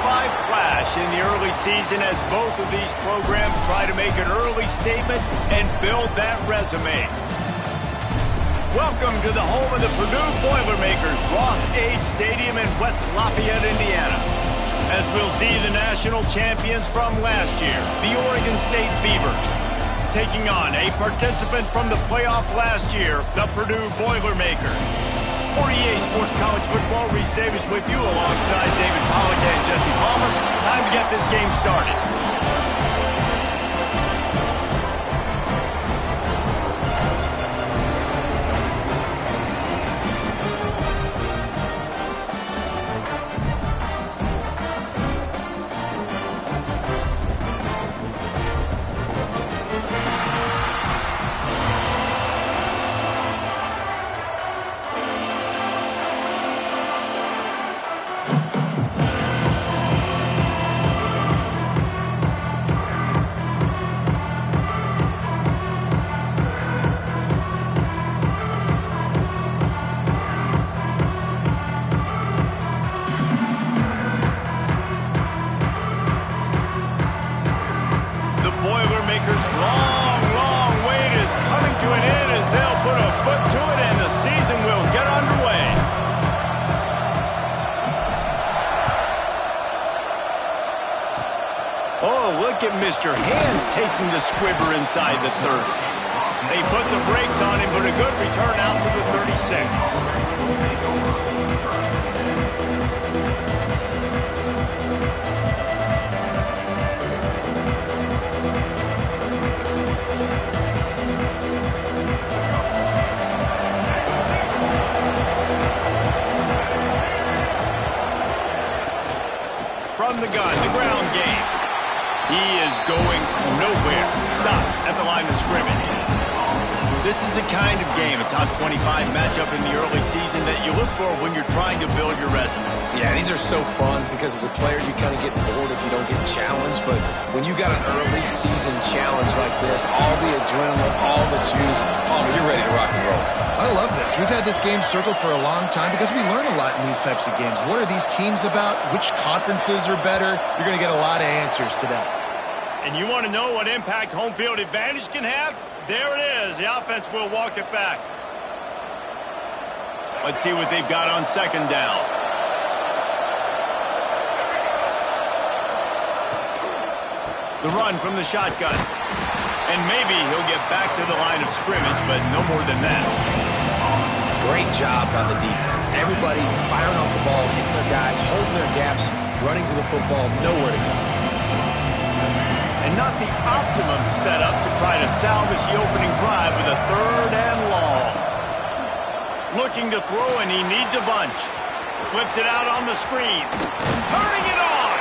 flash in the early season as both of these programs try to make an early statement and build that resume. Welcome to the home of the Purdue Boilermakers, Ross-Ade Stadium in West Lafayette, Indiana. As we'll see the national champions from last year, the Oregon State Beavers, taking on a participant from the playoff last year, the Purdue Boilermakers. For EA Sports College Football, Reese Davis with you alongside David Pollack and Jesse Palmer. Time to get this game started. Mr. Hands taking the squibber inside the 30. They put the brakes on him, but a good return out to the 36. From the gun, the ground game. He is going nowhere. Stop at the line of scrimmage. This is the kind of game, a top 25 matchup in the early season that you look for when you're trying to build your resume. Yeah, these are so fun because as a player, you kind of get bored if you don't get challenged. But when you got an early season challenge like this, all the adrenaline, all the juice, Palmer, you're ready to rock and roll. I love this. We've had this game circled for a long time because we learn a lot in these types of games. What are these teams about? Which conferences are better? You're going to get a lot of answers today. And you want to know what impact home field advantage can have? There it is. The offense will walk it back. Let's see what they've got on second down. The run from the shotgun. And maybe he'll get back to the line of scrimmage, but no more than that. Great job by the defense. Everybody firing off the ball, hitting their guys, holding their gaps, running to the football, nowhere to go. And not the optimum setup to try to salvage the opening drive with a third and long. Looking to throw, and he needs a bunch. Flips it out on the screen. Turning it on!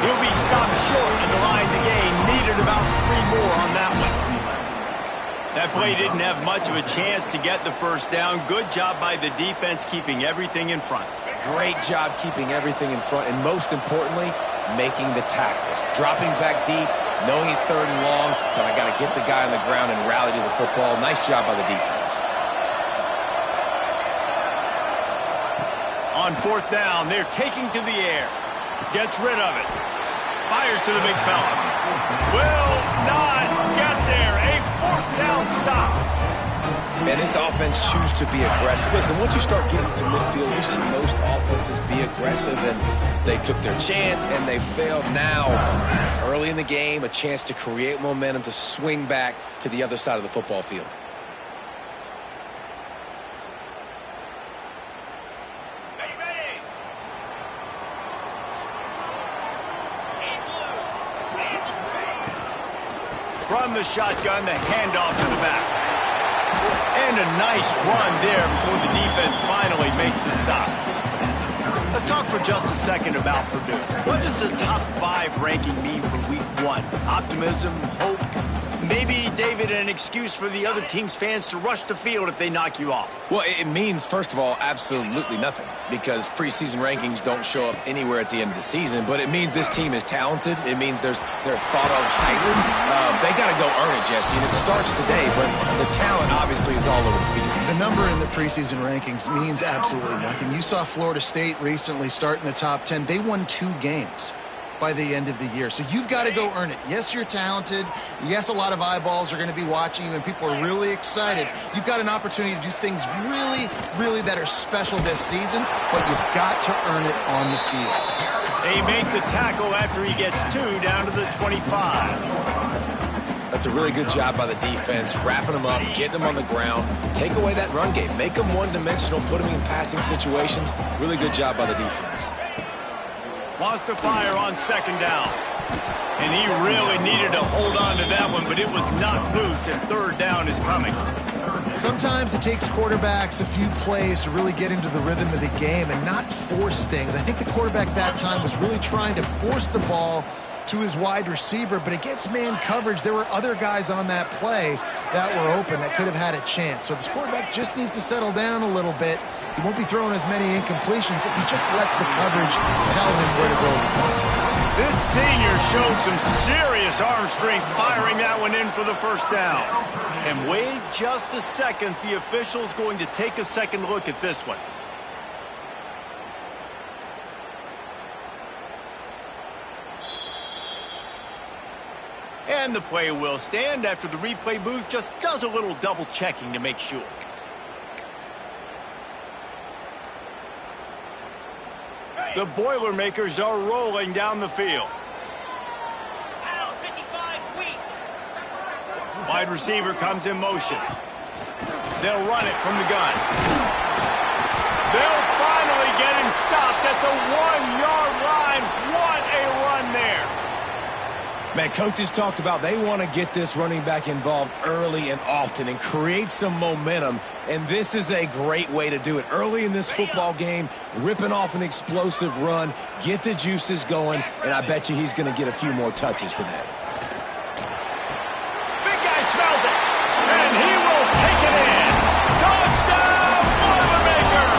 He'll be stopped short at the line to gain. Needed about 3 more on that one. That play didn't have much of a chance to get the first down. Good job by the defense keeping everything in front. Great job keeping everything in front, and most importantly, making the tackles. Dropping back deep, knowing he's third and long, but I got to get the guy on the ground and rally to the football. Nice job by the defense. On fourth down, they're taking to the air. Gets rid of it. Fires to the big fella. Will not get there. A fourth down stop. And this offense choose to be aggressive. Listen, once you start getting to midfield, you see most offenses be aggressive, and they took their chance, and they failed. Now, early in the game, a chance to create momentum to swing back to the other side of the football field. From the shotgun, the handoff to the back. And a nice run there before the defense finally makes the stop. Let's talk for just a second about Purdue. What does the top 5 ranking mean for week 1? Optimism, hope, maybe, David, an excuse for the other team's fans to rush the field if they knock you off? Well, it means, first of all, absolutely nothing, because preseason rankings don't show up anywhere at the end of the season, but it means this team is talented. It means they're thought of highly. They got to go earn it, Jesse, and it starts today, but the talent obviously is all over the field. The number in the preseason rankings means absolutely nothing. You saw Florida State recently start in the top 10. They won 2 games. by the end of the year. So you've got to go earn it. Yes, you're talented. Yes, a lot of eyeballs are going to be watching you, and people are really excited. You've got an opportunity to do things really, really that are special this season, but you've got to earn it on the field. They make the tackle after he gets 2 down to the 25. That's a really good job by the defense, wrapping them up, getting them on the ground, take away that run game, make them one-dimensional, put them in passing situations. Really good job by the defense. Wants to fire on 2nd down. And he really needed to hold on to that one, but it was knocked loose, and 3rd down is coming. Sometimes it takes quarterbacks a few plays to really get into the rhythm of the game and not force things. I think the quarterback that time was really trying to force the ball to his wide receiver, but against man coverage, there were other guys on that play that were open that could have had a chance. So this quarterback just needs to settle down a little bit. He won't be throwing as many incompletions if he just lets the coverage tell him where to go. This senior showed some serious arm strength firing that one in for the 1st down. And wait just a second, the official's going to take a second look at this one. And the play will stand after the replay booth just does a little double checking to make sure. The Boilermakers are rolling down the field. Wide receiver comes in motion. They'll run it from the gun. They'll finally get him stopped at the 1-yard line. What a run there. Man, coaches talked about they want to get this running back involved early and often and create some momentum, and this is a great way to do it. Early in this football game, ripping off an explosive run, get the juices going, and I bet you he's going to get a few more touches today. Big guy smells it, and he will take it in. Touchdown, Boilermaker!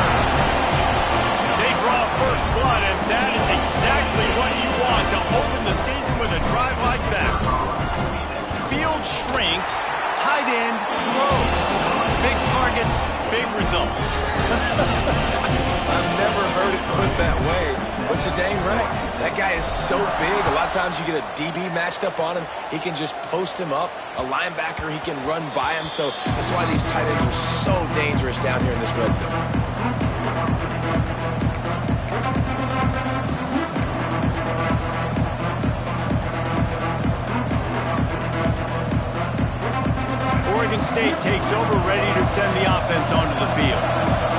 They draw first blood, and that is exactly what you want to open the season with a drive like that. Field shrinks, tight end grows. Big targets, big results. I've never heard it put that way, but you're dang right. That guy is so big. A lot of times you get a DB matched up on him. He can just post him up. A linebacker, he can run by him. So that's why these tight ends are so dangerous down here in this red zone. Oregon State takes over, ready to send the offense onto the field.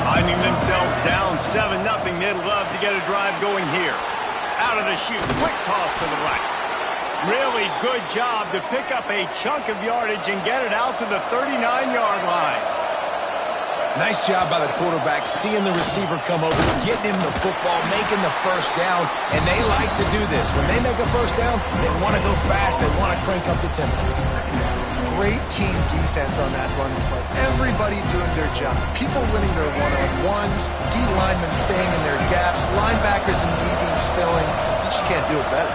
Finding themselves down 7-0, they'd love to get a drive going here. Out of the chute, quick toss to the right. Really good job to pick up a chunk of yardage and get it out to the 39-yard line. Nice job by the quarterback, seeing the receiver come over, getting him the football, making the 1st down, and they like to do this. When they make a 1st down, they want to go fast, they want to crank up the tempo. Great team defense on that run play. Everybody doing their job. People winning their one-on-ones, D linemen staying in their gaps, linebackers and DBs filling. You just can't do it better.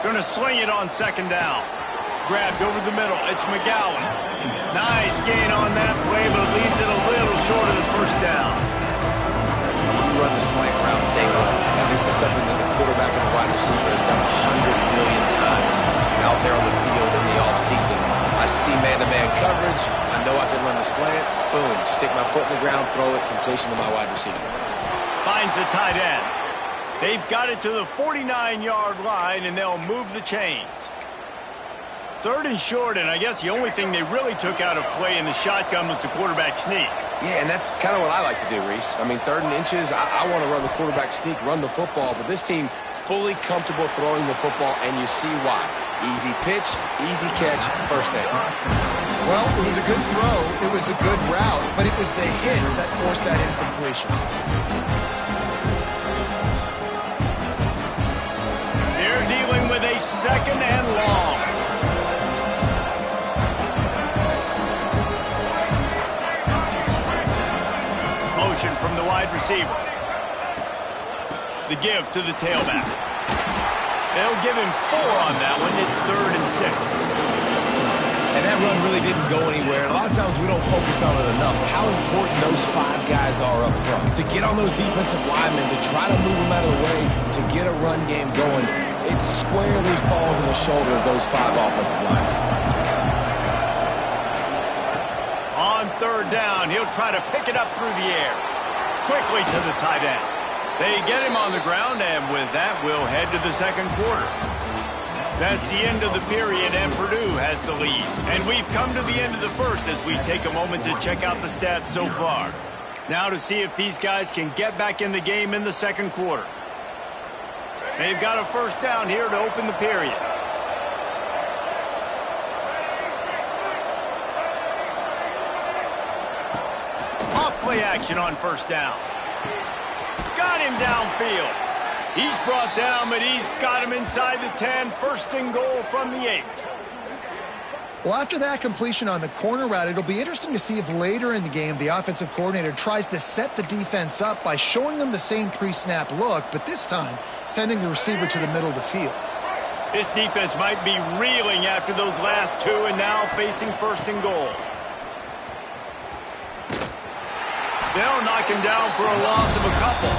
Going to sling it on 2nd down. Grabbed over the middle. It's McGowan. Nice gain on that play, but it leaves it a little short of the 1st down. We run the slant route daily, and this is something that the quarterback and the wide receiver has done 100 million times out there on the field in the offseason. I see man-to-man coverage. I know I can run the slant. Boom, stick my foot in the ground, throw it, completion to my wide receiver. Finds the tight end. They've got it to the 49-yard line, and they'll move the chains. 3rd and short, and I guess the only thing they really took out of play in the shotgun was the quarterback sneak. Yeah, and that's kind of what I like to do, Reese. I mean, 3rd and inches, I want to run the quarterback sneak, run the football, but this team fully comfortable throwing the football, and you see why. Easy pitch, easy catch, 1st down. Well, it was a good throw, it was a good route, but it was the hit that forced that incompletion. They're dealing with a 2nd and long. Motion from the wide receiver. The give to the tailback. They'll give him 4 on that one. It's 3rd and 6. And that run really didn't go anywhere. A lot of times we don't focus on it enough. How important those 5 guys are up front. To get on those defensive linemen, to try to move them out of the way, to get a run game going, it squarely falls on the shoulder of those 5 offensive linemen. On third down, he'll try to pick it up through the air. Quickly to the tight end. They get him on the ground, and with that, we'll head to the second quarter. That's the end of the period, and Purdue has the lead. And we've come to the end of the first as we take a moment to check out the stats so far. Now to see if these guys can get back in the game in the second quarter. They've got a first down here to open the period. Off-play action on first down. Got him downfield. He's brought down, but he's got him inside the 10. First and goal from the 8. Well, after that completion on the corner route, it'll be interesting to see if later in the game the offensive coordinator tries to set the defense up by showing them the same pre-snap look, but this time sending the receiver to the middle of the field. This defense might be reeling after those last 2 and now facing first and goal. They'll knock him down for a loss of a couple.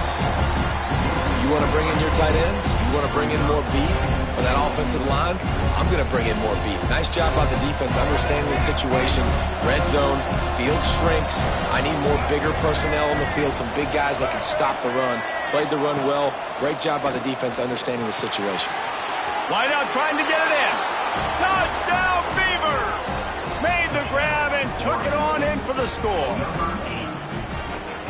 You want to bring in your tight ends? You want to bring in more beef for that offensive line? I'm going to bring in more beef. Nice job by the defense understanding the situation. Red zone, field shrinks. I need more bigger personnel on the field, some big guys that can stop the run. Played the run well. Great job by the defense understanding the situation. Wide out trying to get it in. Touchdown, Beavers! Made the grab and took it on in for the score.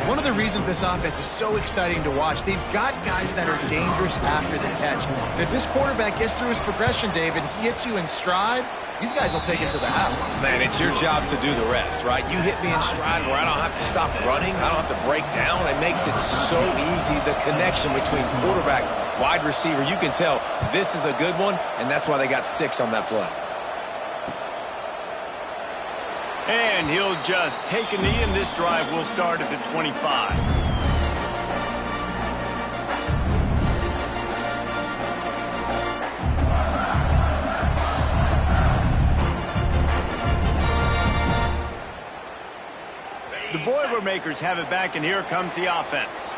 One of the reasons this offense is so exciting to watch, they've got guys that are dangerous after the catch. And if this quarterback gets through his progression, David, he hits you in stride, these guys will take it to the house. Man, it's your job to do the rest, right? You hit me in stride where I don't have to stop running. I don't have to break down. It makes it so easy, the connection between quarterback, wide receiver. You can tell this is a good one, and that's why they got 6 on that play. And he'll just take a knee, and this drive will start at the 25. The Boilermakers have it back, and here comes the offense.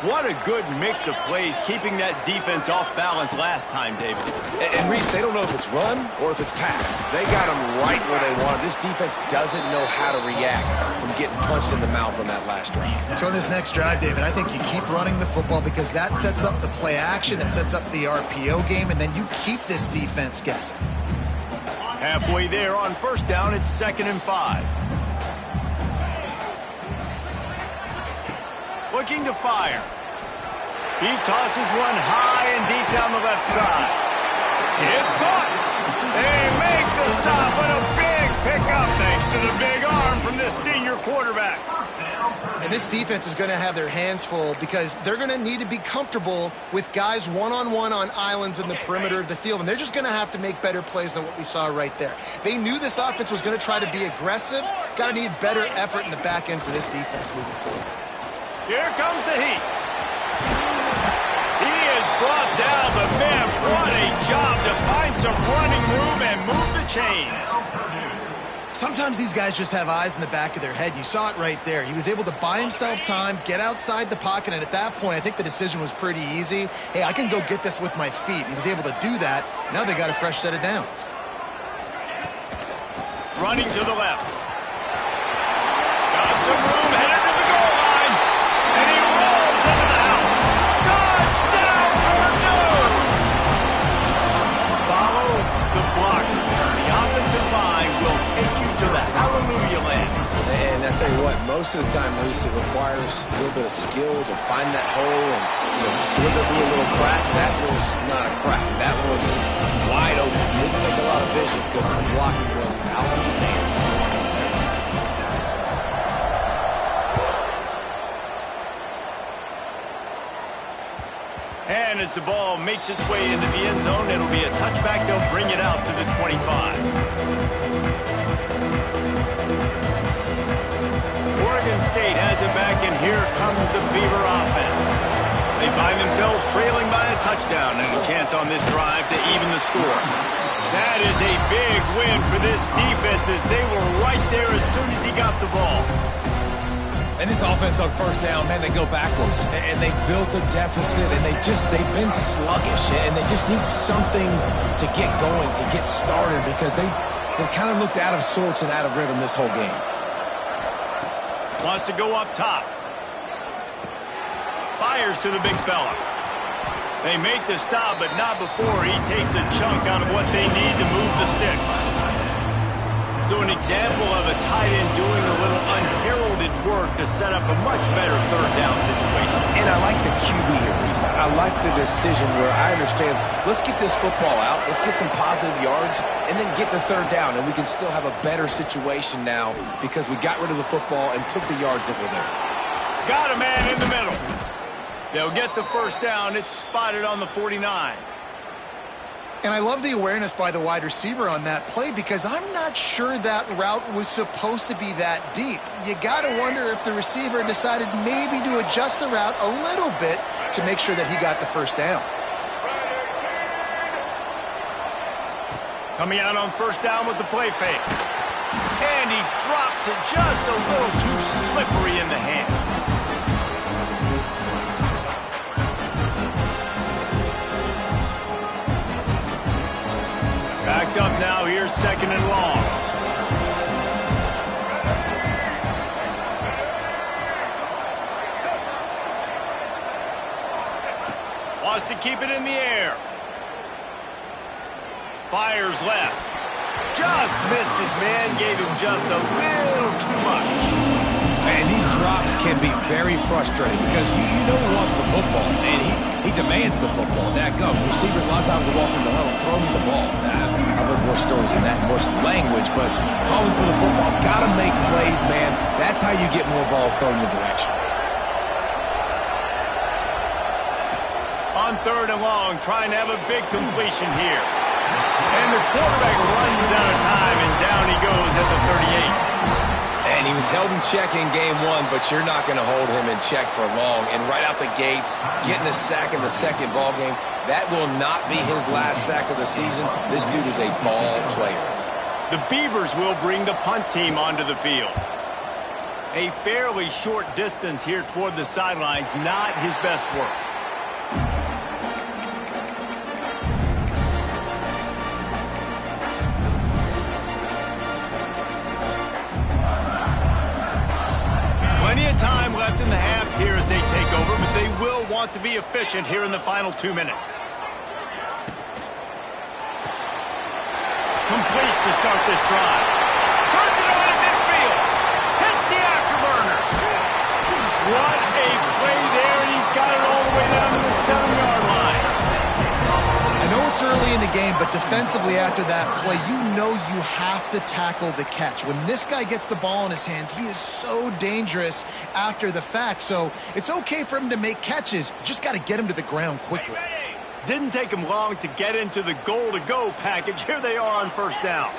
What a good mix of plays, keeping that defense off balance last time, David. And Reese, they don't know if it's run or if it's pass. They got them right where they want. This defense doesn't know how to react from getting punched in the mouth on that last drive. So in this next drive, David, I think you keep running the football because that sets up the play action, it sets up the RPO game, and then you keep this defense guessing. Halfway there on first down, it's 2nd and 5. Looking to fire. He tosses one high and deep down the left side. It's caught. They make the stop, but a big pickup thanks to the big arm from this senior quarterback. And this defense is going to have their hands full because they're going to need to be comfortable with guys one-on-one on islands in the perimeter of the field, and they're just going to have to make better plays than what we saw right there. They knew this offense was going to try to be aggressive. Got to need better effort in the back end for this defense moving forward. Here comes the heat. He is brought down, but man, what a job to find some running room and move the chains. Sometimes these guys just have eyes in the back of their head. You saw it right there. He was able to buy himself time, get outside the pocket, and at that point, I think the decision was pretty easy. Hey, I can go get this with my feet. He was able to do that. Now they got a fresh set of downs. Running to the left. Got some room, headed to the goal line, and he rolls into the house. Touchdown, Purdue! Follow the block. The offensive line will take you to the hallelujah land. And I tell you what, most of the time, Reese, it requires a little bit of skill to find that hole and slither through a little crack. That was not a crack. That was wide open. Didn't take a lot of vision because the blocking was outstanding. And as the ball makes its way into the end zone, it'll be a touchback. They'll bring it out to the 25. Oregon State has it back, and here comes the Beaver offense. They find themselves trailing by a touchdown and a chance on this drive to even the score. That is a big win for this defense as they were right there as soon as he got the ball. And this offense on first down, man, they go backwards. And they built a deficit, and they've been sluggish. And they just need something to get going, to get started, because they've kind of looked out of sorts and out of rhythm this whole game. Wants to go up top. Fires to the big fella. They make the stop, but not before he takes a chunk out of what they need to move the sticks. So an example of a tight end doing a little unheralded work to set up a much better third down situation. And I like the QB here, Reese. I like the decision where I understand, let's get this football out, let's get some positive yards, and then get to third down, and we can still have a better situation now because we got rid of the football and took the yards that were there. Got a man in the middle. They'll get the first down. It's spotted on the 49. And I love the awareness by the wide receiver on that play because I'm not sure that route was supposed to be that deep. You got to wonder if the receiver decided maybe to adjust the route a little bit to make sure that he got the first down. Coming out on first down with the play fake. And he drops it just a little too slippery in the hand. Backed up now, here's second and long. Wants to keep it in the air. Fires left. Just missed his man, gave him just a little too much. And these drops can be very frustrating because you know he wants the football, and he demands the football. Dadgum, receivers a lot of times will walk in the huddle, throw him the ball. I've heard more stories than that, more language, but calling for the football, got to make plays, man. That's how you get more balls thrown in the direction. On third and long, trying to have a big completion here. And the quarterback runs out of time, and down he goes at the 38. And he was held in check in game one, but you're not going to hold him in check for long. And right out the gates, getting a sack in the second ball game, that will not be his last sack of the season. This dude is a ball player. The Beavers will bring the punt team onto the field. A fairly short distance here toward the sidelines, not his best work. Plenty of time left in the half here as they take over, but they will want to be efficient here in the final 2 minutes. Complete to start this drive. Turns it on in midfield. Hits the afterburners. What a play there, and he's got it all the way down to the 7-yard line. I know it's early in the game, but defensively after that play, you know you have to tackle the catch. When this guy gets the ball in his hands, he is so dangerous after the fact. So it's okay for him to make catches. You just got to get him to the ground quickly. Didn't take him long to get into the goal-to-go package. Here they are on first down.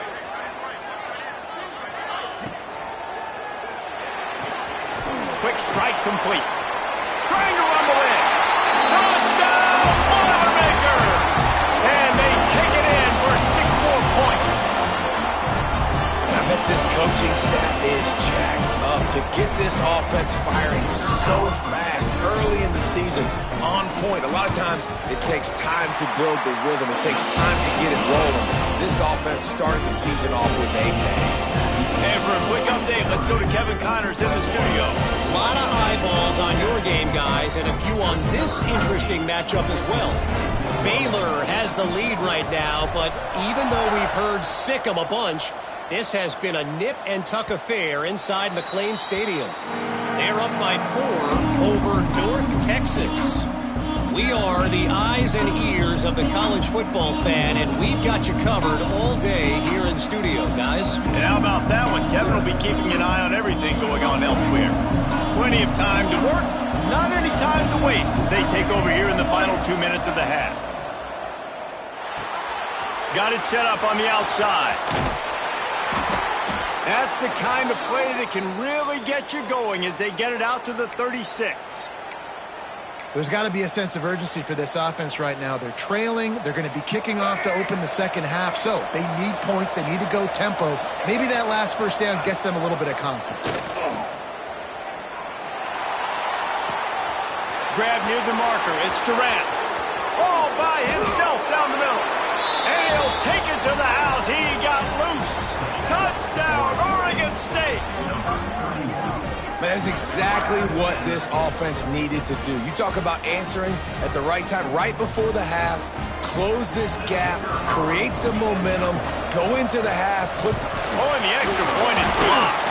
Quick strike complete. Trying to rumble in. Touchdown, Boilermaker! And they take it in for 6 more points. I bet this coaching staff is jacked up to get this offense firing so fast early in the season, on point. A lot of times it takes time to build the rhythm. It takes time to get it rolling. This offense started the season off with a bang. And for a quick update, let's go to Kevin Connors in the studio. A lot of eyeballs on your game, guys, and a few on this interesting matchup as well. Baylor has the lead right now, but even though we've heard sick 'em a bunch, this has been a nip-and-tuck affair inside McLean Stadium. They're up by 4 over North Texas. We are the eyes and ears of the college football fan, and we've got you covered all day here in studio, guys. And how about that one? Kevin will be keeping an eye on everything going on elsewhere. Plenty of time to work, not any time to waste as they take over here in the final 2 minutes of the half. Got it set up on the outside. That's the kind of play that can really get you going as they get it out to the 36. There's got to be a sense of urgency for this offense right now. They're trailing. They're going to be kicking off to open the second half. So they need points. They need to go tempo. Maybe that last first down gets them a little bit of confidence. Grab near the marker. It's Durant. All by himself down the middle. And he'll take it to the house. He got loose. Touchdown, Oregon State. That's exactly what this offense needed to do. You talk about answering at the right time, right before the half, close this gap, create some momentum, go into the half. And the extra point is blocked.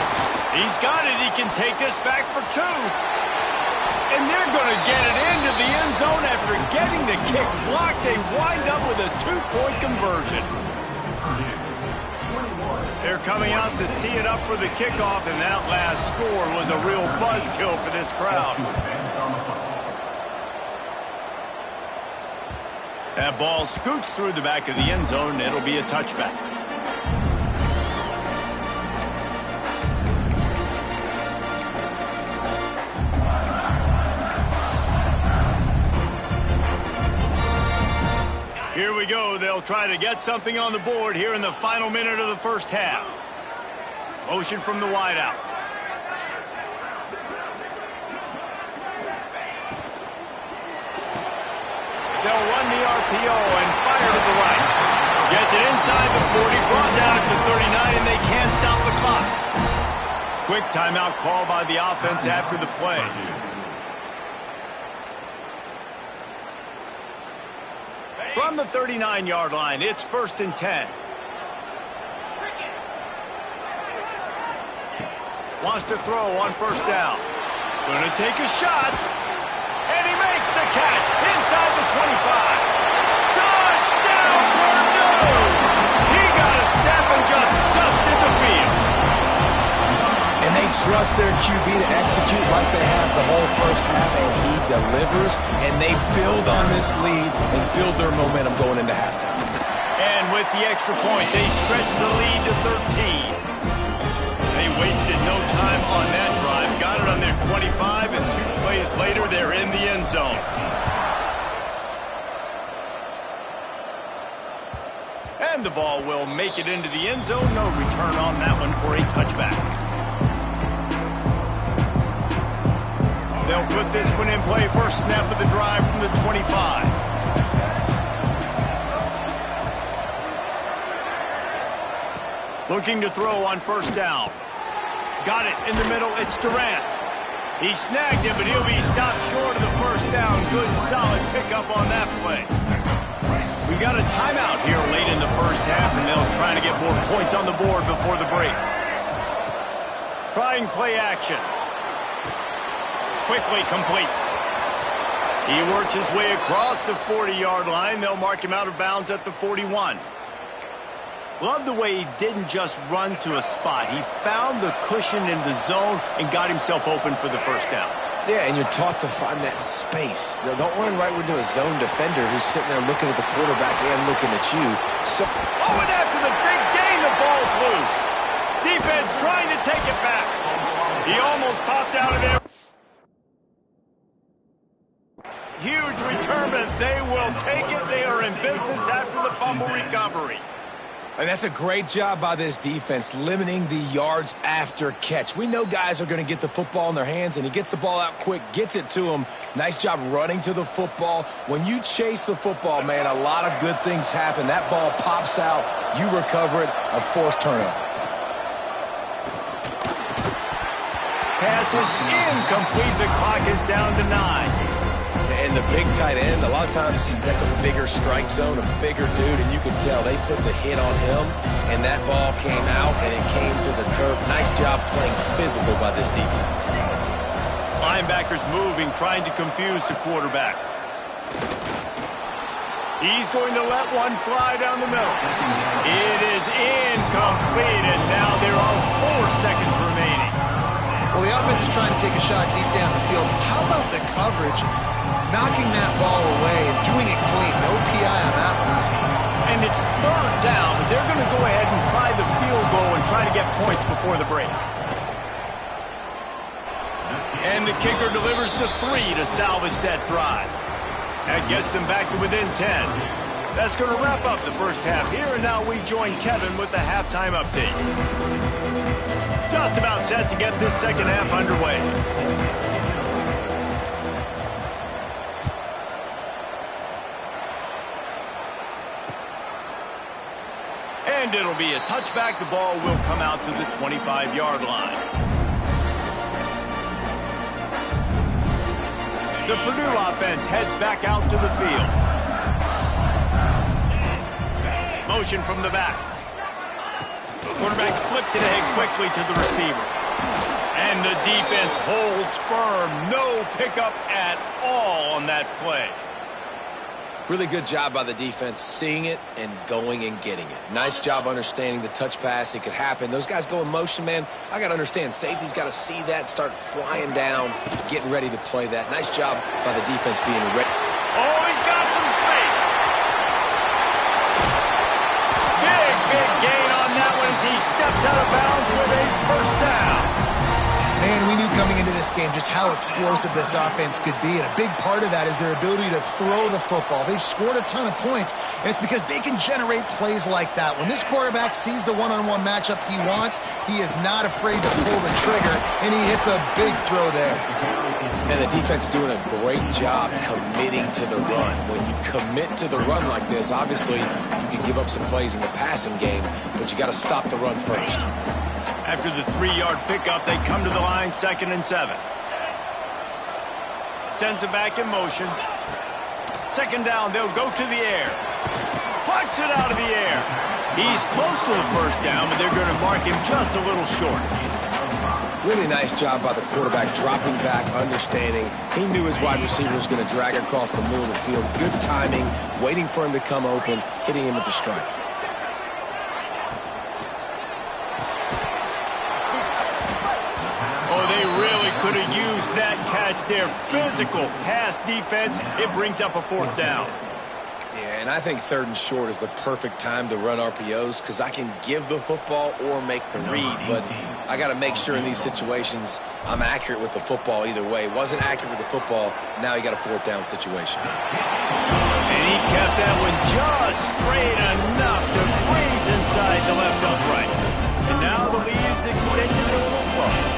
He's got it. He can take this back for 2. And they're going to get it into the end zone after getting the kick blocked. They wind up with a 2-point conversion. They're coming out to tee it up for the kickoff, and that last score was a real buzzkill for this crowd. That ball scoots through the back of the end zone, and it'll be a touchback. Here we go. They'll try to get something on the board here in the final minute of the first half. Motion from the wideout. They'll run the RPO and fire to the right. Gets it inside the 40, brought down at the 39, and they can't stop the clock. Quick timeout call by the offense after the play. From the 39-yard line, it's 1st and 10. Wants to throw on 1st down. Gonna take a shot. And he makes the catch inside the 25. Touchdown, Purdue! He got a step and just in the field. And they trust their QB to execute like they have the whole first half, and he delivers, and they build on this lead and build their momentum going into halftime. And with the extra point, they stretch the lead to 13. They wasted no time on that drive. Got it on their 25, and 2 plays later, they're in the end zone. And the ball will make it into the end zone. No return on that one for a touchback. They'll put this one in play. First snap of the drive from the 25. Looking to throw on 1st down. Got it in the middle. It's Durant. He snagged it, but he'll be stopped short of the 1st down. Good, solid pickup on that play. We got a timeout here late in the first half, and they'll try to get more points on the board before the break. Trying play action. Quickly complete. He works his way across the 40-yard line. They'll mark him out of bounds at the 41. Love the way he didn't just run to a spot. He found the cushion in the zone and got himself open for the 1st down. Yeah, and you're taught to find that space. Now, don't run right into a zone defender who's sitting there looking at the quarterback and looking at you. So, and after the big gain, the ball's loose. Defense trying to take it back. He almost popped out of there. Huge return, but they will take it. They are in business after the fumble recovery. And that's a great job by this defense, limiting the yards after catch. We know guys are going to get the football in their hands, and he gets the ball out quick, gets it to them. Nice job running to the football. When you chase the football, man, a lot of good things happen. That ball pops out, you recover it, a forced turnover. Pass is incomplete. The clock is down to 9. And the big tight end, a lot of times that's a bigger strike zone, a bigger dude, and you can tell they put the hit on him, and that ball came out, and it came to the turf. Nice job playing physical by this defense. Linebackers moving, trying to confuse the quarterback. He's going to let one fly down the middle. It is incomplete, and now there are 4 seconds remaining. Well, the offense is trying to take a shot deep down the field. How about the coverage? Knocking that ball away and doing it clean. No PI on that one. And it's 3rd down, but they're going to go ahead and try the field goal and try to get points before the break. And the kicker delivers the 3 to salvage that drive. That gets them back to within 10. That's going to wrap up the first half here, and now we join Kevin with the halftime update. Just about set to get this second half underway. And it'll be a touchback. The ball will come out to the 25-yard line. The Purdue offense heads back out to the field. Motion from the back. Quarterback flips it ahead quickly to the receiver. And the defense holds firm. No pickup at all on that play. Really good job by the defense seeing it and going and getting it. Nice job understanding the touch pass. It could happen. Those guys go in motion, man. I got to understand. Safety's got to see that, start flying down, getting ready to play that. Nice job by the defense being ready. Oh, he's got some space. Big gain on that one as he steps out of bounds with a first down. Man, we knew coming into this game just how explosive this offense could be, and a big part of that is their ability to throw the football. They've scored a ton of points, and it's because they can generate plays like that. When this quarterback sees the one-on-one matchup he wants, he is not afraid to pull the trigger, and he hits a big throw there. And the defense doing a great job committing to the run. When you commit to the run like this, obviously you can give up some plays in the passing game, but you got to stop the run first. After the 3-yard pickup, they come to the line, 2nd and 7. Sends it back in motion. 2nd down, they'll go to the air. Plucks it out of the air. He's close to the first down, but they're going to mark him just a little short. Really nice job by the quarterback dropping back, understanding. He knew his wide receiver was going to drag across the middle of the field. Good timing, waiting for him to come open, hitting him with the strike. Could have used that catch there. Physical pass defense. It brings up a 4th down. Yeah, and I think 3rd and short is the perfect time to run RPOs because I can give the football or make the read, but I got to make sure in these situations I'm accurate with the football either way. Wasn't accurate with the football. Now you got a 4th down situation. And he kept that one just straight enough to breeze inside the left upright. And now the lead is extended a little further.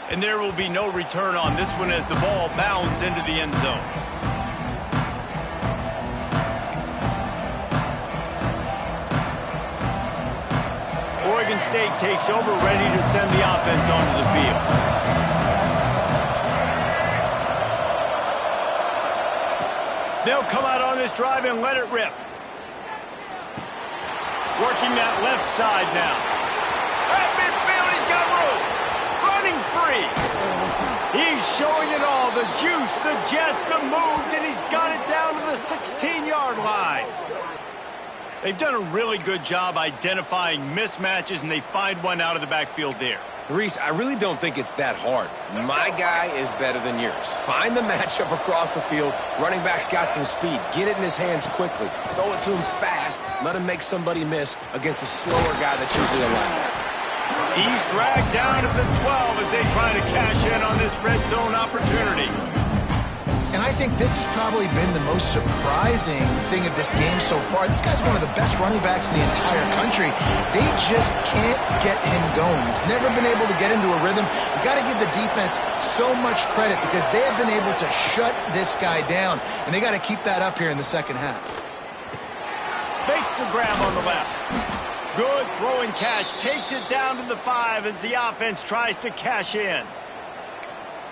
And there will be no return on this one as the ball bounds into the end zone. Oregon State takes over, ready to send the offense onto the field. They'll come out on this drive and let it rip. Working that left side now. At midfield, he's got room. Running free. He's showing it all. The juice, the jets, the moves, and he's got it down to the 16-yard line. They've done a really good job identifying mismatches, and they find one out of the backfield there. Reese, I really don't think it's that hard. My guy is better than yours. Find the matchup across the field. Running back's got some speed. Get it in his hands quickly. Throw it to him fast. Let him make somebody miss against a slower guy that's usually a linebacker. He's dragged down to the 12 as they try to cash in on this red zone opportunity. And I think this has probably been the most surprising thing of this game so far. This guy's one of the best running backs in the entire country. They just can't get him going. He's never been able to get into a rhythm. You got to give the defense so much credit because they have been able to shut this guy down, and they got to keep that up here in the second half. Makes the grab on the left. Good throw and catch. Takes it down to the 5 as the offense tries to cash in.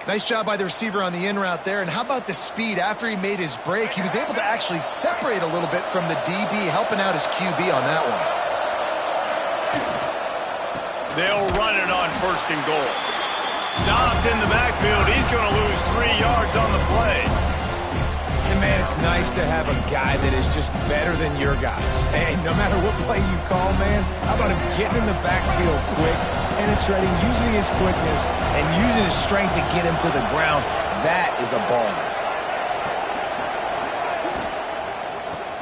Nice job by the receiver on the in route there. And how about the speed after he made his break? He was able to actually separate a little bit from the DB, helping out his QB on that one. They'll run it on 1st and goal. Stopped in the backfield. He's going to lose 3 yards on the play. And man, it's nice to have a guy that is just better than your guys. Hey, no matter what play you call, man, how about him getting in the backfield quick, penetrating, using his quickness, and using his strength to get him to the ground. That is a baller.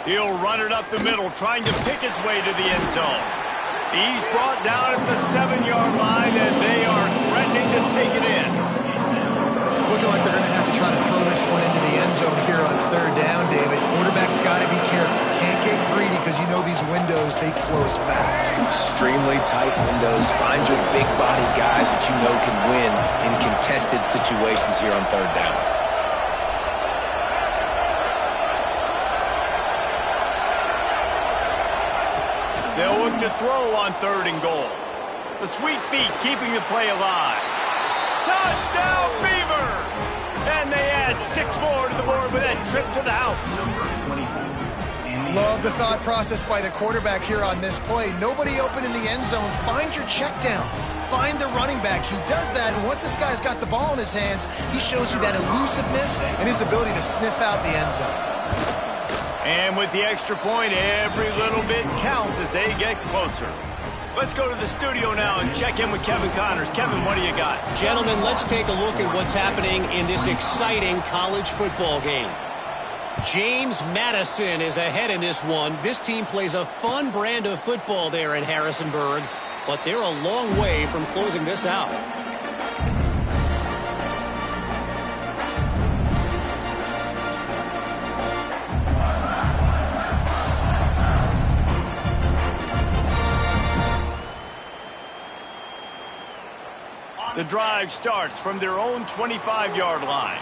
He'll run it up the middle, trying to pick its way to the end zone. He's brought down at the 7-yard line, and they are threatening to take it in. It's looking like they're going to have to try to throw this one into the end zone here on third down, David. Quarterback's got to be careful. Can't get greedy because you know these windows, they close fast. Extremely tight windows. Find your big body guys that you know can win in contested situations here on third down. They'll look to throw on 3rd and goal. The sweet feet keeping the play alive. Touchdown, Beavers! And they add 6 more to the board with that trip to the house. Love the thought process by the quarterback here on this play. Nobody open in the end zone. Find your check down. Find the running back. He does that, and once this guy's got the ball in his hands, he shows you that elusiveness and his ability to sniff out the end zone. And with the extra point, every little bit counts as they get closer. Let's go to the studio now and check in with Kevin Connors. Kevin, what do you got? Gentlemen, let's take a look at what's happening in this exciting college football game. James Madison is ahead in this one. This team plays a fun brand of football there in Harrisonburg, but they're a long way from closing this out. The drive starts from their own 25-yard line.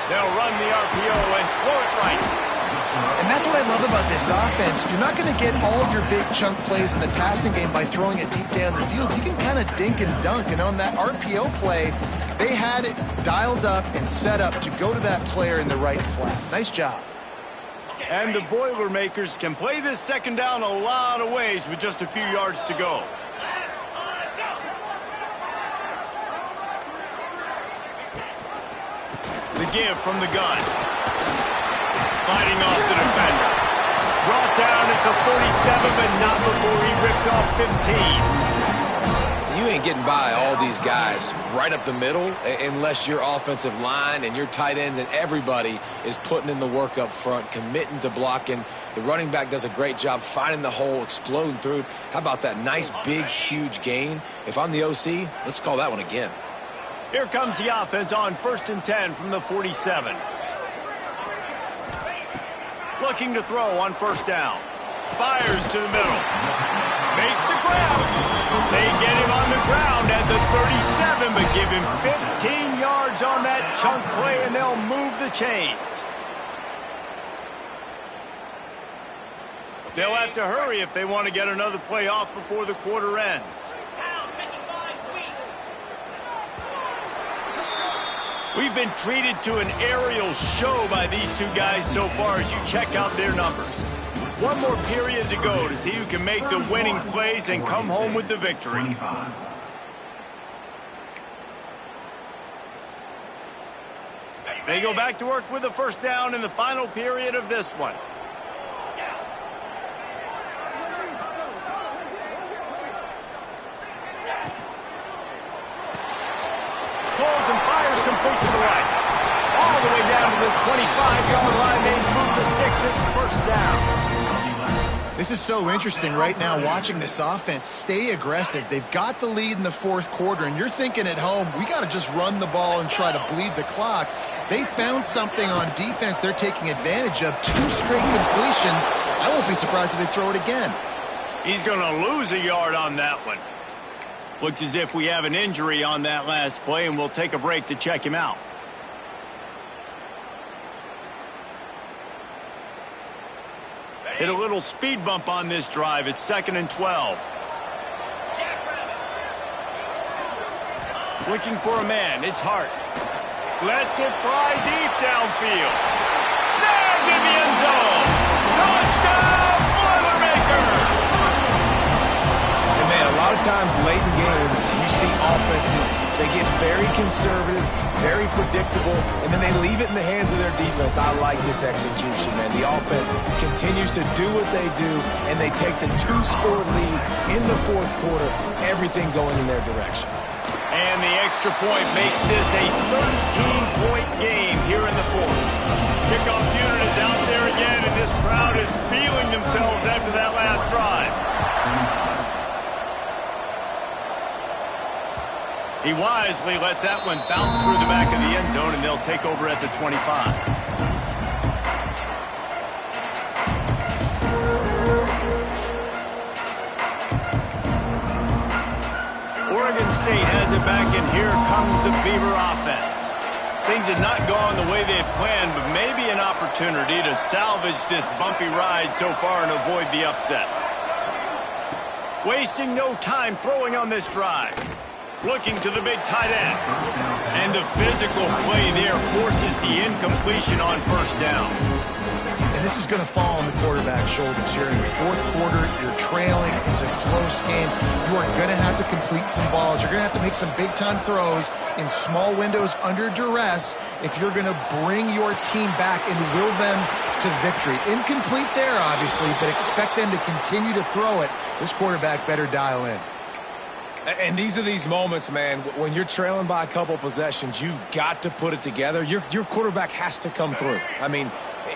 They'll run the RPO and throw it right. And that's what I love about this offense. You're not going to get all of your big chunk plays in the passing game by throwing it deep down the field. You can kind of dink and dunk. And on that RPO play, they had it dialed up and set up to go to that player in the right flat. Nice job. And the Boilermakers can play this 2nd down a lot of ways with just a few yards to go. The give from the gun. Fighting off the defender. Brought down at the 47, but not before he ripped off 15. You ain't getting by all these guys right up the middle unless your offensive line and your tight ends and everybody is putting in the work up front, committing to blocking. The running back does a great job finding the hole, exploding through. How about that nice, big, huge gain? If I'm the OC, let's call that one again. Here comes the offense on 1st and 10 from the 47. Looking to throw on 1st down. Fires to the middle. Makes the grab. They get him on the ground at the 37, but give him 15 yards on that chunk play, and they'll move the chains. They'll have to hurry if they want to get another play off before the quarter ends. We've been treated to an aerial show by these two guys so far as you check out their numbers. One more period to go to see who can make the winning plays and come home with the victory. They go back to work with a 1st down in the final period of this one. Pulls and fires complete to the right. All the way down to the 25-yard line. They move the sticks. It's 1st down. This is so interesting right now watching this offense stay aggressive. They've got the lead in the 4th quarter, and you're thinking at home, we got to just run the ball and try to bleed the clock. They found something on defense they're taking advantage of. 2 straight completions. I won't be surprised if they throw it again. He's going to lose a yard on that one. Looks as if we have an injury on that last play, and we'll take a break to check him out. Hit a little speed bump on this drive. It's 2nd and 12. Looking for a man. It's Hart. Lets it fly deep downfield. Snagged in the end zone. Touchdown, Boilermakers! And man, a lot of times late in games, you see offenses, they get very conservative, very predictable, and then they leave it in the hands of their defense. I like this execution, man. The offense continues to do what they do, and they take the 2-score lead in the 4th quarter, everything going in their direction. And the extra point makes this a 13-point game here in the fourth. Kickoff unit is out there again, and this crowd is feeling themselves after that last drive. He wisely lets that one bounce through the back of the end zone, and they'll take over at the 25. Oregon State has it back, and here comes the Beaver offense. Things had not gone the way they had planned, but maybe an opportunity to salvage this bumpy ride so far and avoid the upset. Wasting no time throwing on this drive. Looking to the big tight end. And the physical play there forces the incompletion on first down. And this is going to fall on the quarterback's shoulders. You're in the fourth quarter. You're trailing. It's a close game. You are going to have to complete some balls. You're going to have to make some big-time throws in small windows under duress if you're going to bring your team back and will them to victory. Incomplete there, obviously, but expect them to continue to throw it. This quarterback better dial in. And these are these moments, man, when you're trailing by a couple possessions, you've got to put it together. Your quarterback has to come through. I mean,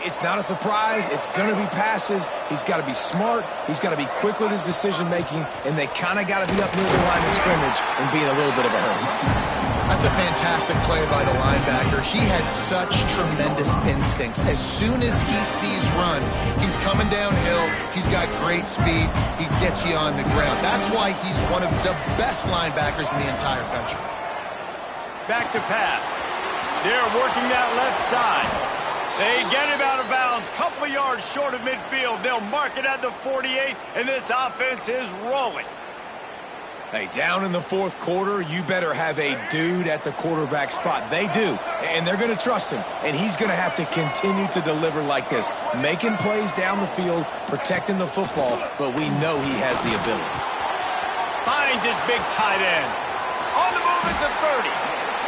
it's not a surprise. It's going to be passes. He's got to be smart. He's got to be quick with his decision-making, and they kind of got to be up near the line of scrimmage and be in a little bit of a hurry. That's a fantastic play by the linebacker. He has such tremendous instincts. As soon as he sees run, he's coming downhill. He's got great speed. He gets you on the ground. That's why he's one of the best linebackers in the entire country. Back to pass. They're working that left side. They get him out of bounds. Couple of yards short of midfield. They'll mark it at the 48, and this offense is rolling. Hey, down in the fourth quarter, you better have a dude at the quarterback spot. They do, and they're going to trust him, and he's going to have to continue to deliver like this, making plays down the field, protecting the football, but we know he has the ability. Finds his big tight end. On the move at the 30.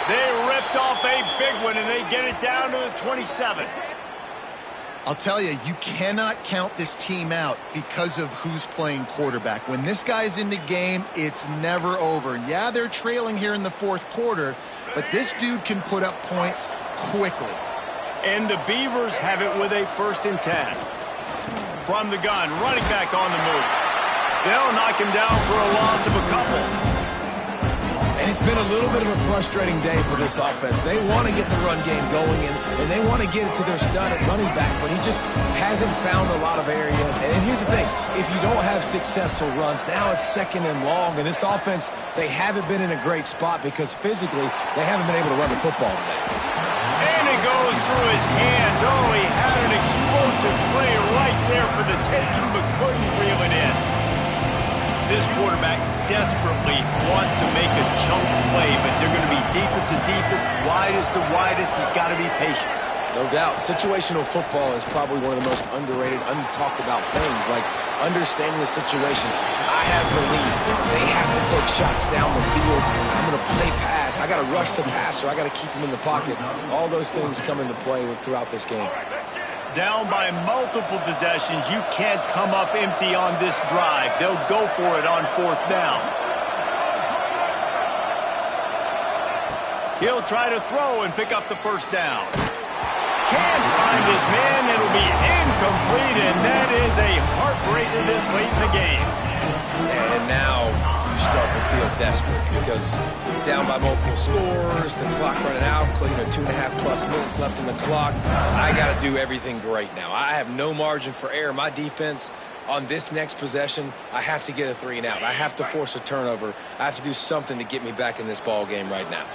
They ripped off a big one, and they get it down to the 27. I'll tell you, you cannot count this team out because of who's playing quarterback. When this guy's in the game, it's never over. Yeah, they're trailing here in the fourth quarter, but this dude can put up points quickly. And the Beavers have it with a 1st and 10. From the gun, running back on the move. They'll knock him down for a loss of a couple. And it's been a little bit of a frustrating day for this offense. They want to get the run game going, and they want to get it to their stud at running back, but he just hasn't found a lot of area. And here's the thing. If you don't have successful runs, now it's 2nd and long. And this offense, they haven't been in a great spot because physically they haven't been able to run the football today. And it goes through his hands. Oh, he had an explosive play right there for the taking, but couldn't reel it in. This quarterback desperately wants to make a chunk play, but they're going to be deepest to deepest, widest to widest. He's got to be patient. No doubt. Situational football is probably one of the most underrated, untalked about things, like understanding the situation. I have the lead. They have to take shots down the field. I'm going to play pass. I got to rush the passer. I got to keep him in the pocket. All those things come into play throughout this game. Down by multiple possessions, you can't come up empty on this drive. They'll go for it on 4th down. He'll try to throw and pick up the 1st down. Can't find his man. It'll be incomplete, and that is a heartbreaker this late in the game. And now you start to feel desperate because down by multiple scores, the clock running out, 2.5+ minutes left in the clock. I got to do everything great now. I have no margin for error. My defense on this next possession, I have to get a 3 and out. I have to force a turnover. I have to do something to get me back in this ball game right now.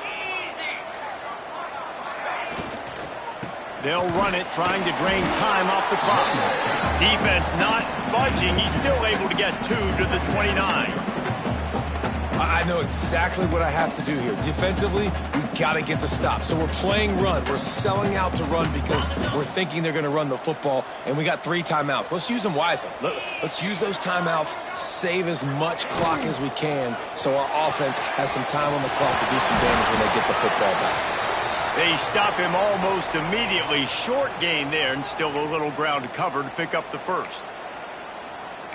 They'll run it, trying to drain time off the clock. Defense not budging. He's still able to get 2 to the 29. I know exactly what I have to do here. Defensively, we've got to get the stop. So we're playing run. We're selling out to run because we're thinking they're going to run the football, and we got 3 timeouts. Let's use them wisely. Let's use those timeouts, save as much clock as we can so our offense has some time on the clock to do some damage when they get the football back. They stop him almost immediately. Short gain there, and still a little ground to cover to pick up the 1st.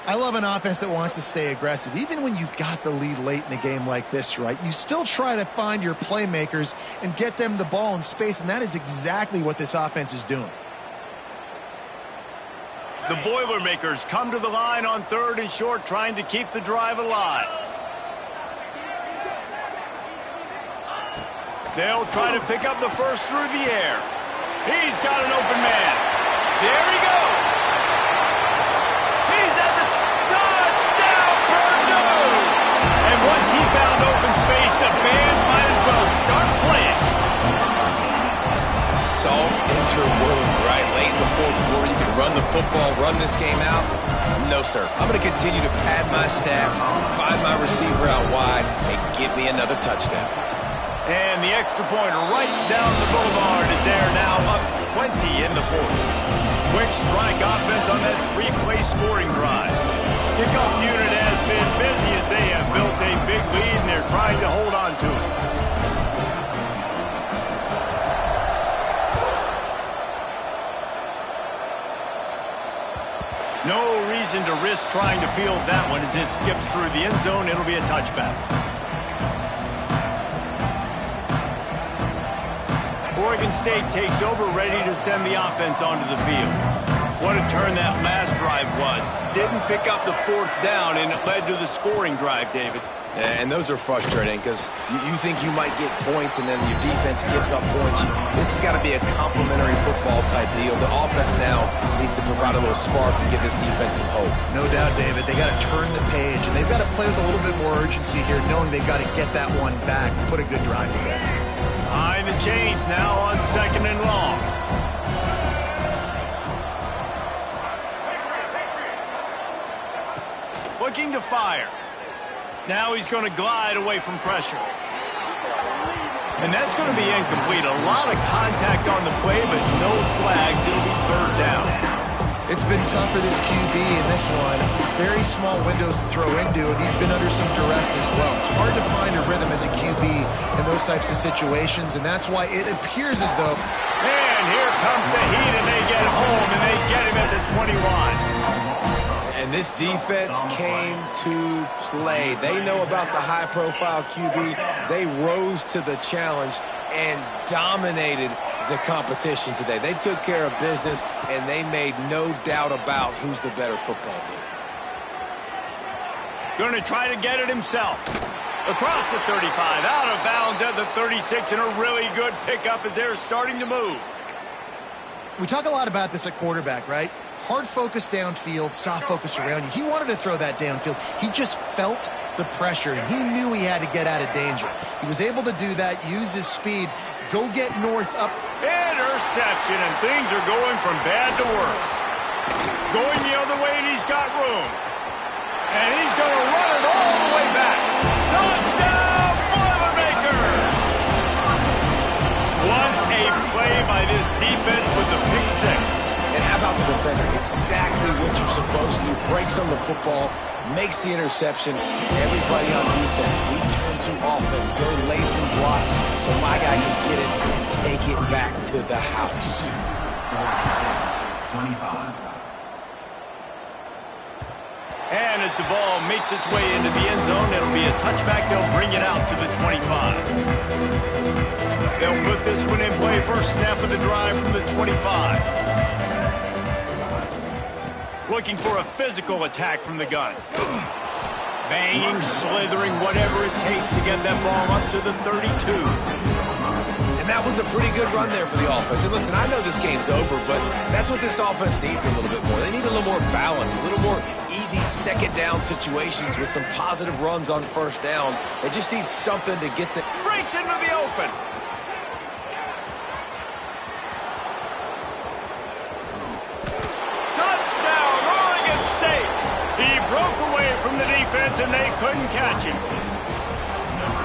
I love an offense that wants to stay aggressive. Even when you've got the lead late in the game like this, right, you still try to find your playmakers and get them the ball in space, and that is exactly what this offense is doing. The Boilermakers come to the line on 3rd and short, trying to keep the drive alive. They'll try to pick up the first through the air. He's got an open man. There he goes. He's at the touchdown, Purdue! And once he found open space, the band might as well start playing. Salt into wound, right? Late in the 4th quarter, you can run the football, run this game out. No, sir. I'm going to continue to pad my stats, find my receiver out wide, and give me another touchdown. And the extra point right down the boulevard is there now, up 20 in the 4th. Quick strike offense on that 3-play scoring drive. Kickoff unit has been busy as they have built a big lead, and they're trying to hold on to it. No reason to risk trying to field that one as it skips through the end zone. It'll be a touchback. Oregon State takes over, ready to send the offense onto the field. What a turn that last drive was. Didn't pick up the 4th down, and it led to the scoring drive, David. And those are frustrating because you think you might get points and then your defense gives up points. This has got to be a complementary football type deal. The offense now needs to provide a little spark and give this defense some hope. No doubt, David. They got to turn the page, and they've got to play with a little bit more urgency here, knowing they've got to get that one back and put a good drive together. Behind the chains now on 2nd and long. Looking to fire. Now he's going to glide away from pressure. And that's going to be incomplete. A lot of contact on the play, but no flags. It'll be 3rd down. It's been tough for this QB in this one. Very small windows to throw into, and he's been under some duress as well. It's hard to find a rhythm as a QB in those types of situations, and that's why it appears as though... And here comes the heat, and they get home, and they get him at the 21. And this defense came to play. They know about the high-profile QB. They rose to the challenge and dominated the competition today. They took care of business, and they made no doubt about who's the better football team. Going to try to get it himself. Across the 35, out of bounds at the 36, and a really good pickup as they're starting to move. We talk a lot about this at quarterback, right? Hard focus downfield, soft focus around you. He wanted to throw that downfield. He just felt the pressure, and he knew he had to get out of danger. He was able to do that, use his speed, go get north up. Interception, and things are going from bad to worse. Going the other way, and he's got room. And he's going to run it all the way back. Touchdown, Boilermakers! What a play by this defense with the pick 6. And how about the defender? Exactly what you're supposed to do. Breaks on the football, makes the interception. Everybody on defense, we turn to offense. Go lay some blocks so my guy can get it and take it back to the house. 25. And as the ball makes its way into the end zone, it'll be a touchback. They'll bring it out to the 25. They'll put this one in play. First snap of the drive from the 25. Looking for a physical attack from the gun. Banging, slithering, whatever it takes to get that ball up to the 32. And that was a pretty good run there for the offense. And listen, I know this game's over, but that's what this offense needs a little bit more. They need a little more balance, a little more easy second down situations with some positive runs on first down. They just need something to get the... Breaks into the open. Touchdown, Oregon State. He broke away from the defense, and they couldn't catch him.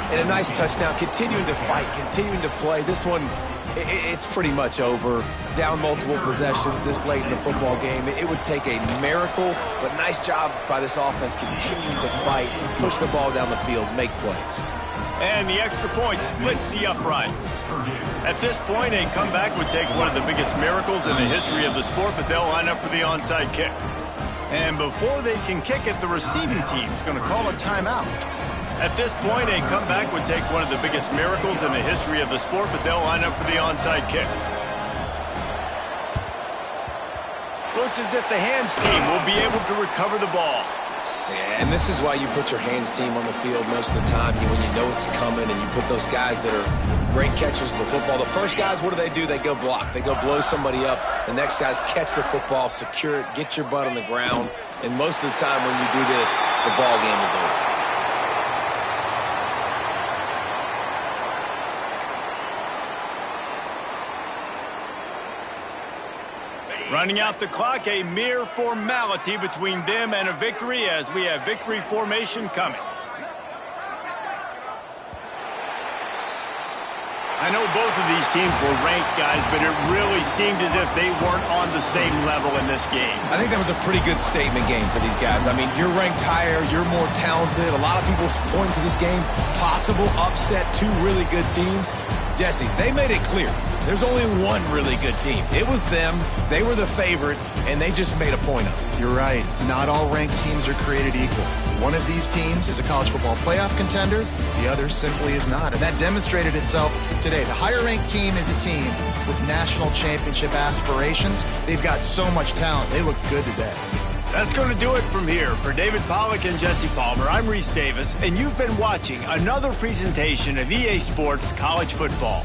And a nice touchdown, continuing to fight, continuing to play. This one, it's pretty much over. Down multiple possessions this late in the football game. It would take a miracle, but nice job by this offense continuing to fight, push the ball down the field, make plays. And the extra point splits the uprights. At this point, a comeback would take one of the biggest miracles in the history of the sport, but they'll line up for the onside kick. And before they can kick it, the receiving team's going to call a timeout. At this point, a comeback would take one of the biggest miracles in the history of the sport, but they'll line up for the onside kick. Looks as if the hands team will be able to recover the ball. Yeah, and this is why you put your hands team on the field most of the time when you know it's coming, and you put those guys that are great catchers of the football. The first guys, what do? They go block. They go blow somebody up. The next guys catch the football, secure it, get your butt on the ground. And most of the time when you do this, the ball game is over. Running out the clock, a mere formality between them and a victory as we have victory formation coming. I know both of these teams were ranked, guys, but it really seemed as if they weren't on the same level in this game. I think that was a pretty good statement game for these guys. I mean, you're ranked higher, you're more talented. A lot of people point to this game, possible upset, two really good teams. Jesse, they made it clear. There's only one really good team. It was them. They were the favorite, and they just made a point of it. You're right. Not all ranked teams are created equal. One of these teams is a college football playoff contender. The other simply is not. And that demonstrated itself today. The higher-ranked team is a team with national championship aspirations. They've got so much talent. They look good today. That's going to do it from here. For David Pollack and Jesse Palmer, I'm Reese Davis, and you've been watching another presentation of EA Sports College Football.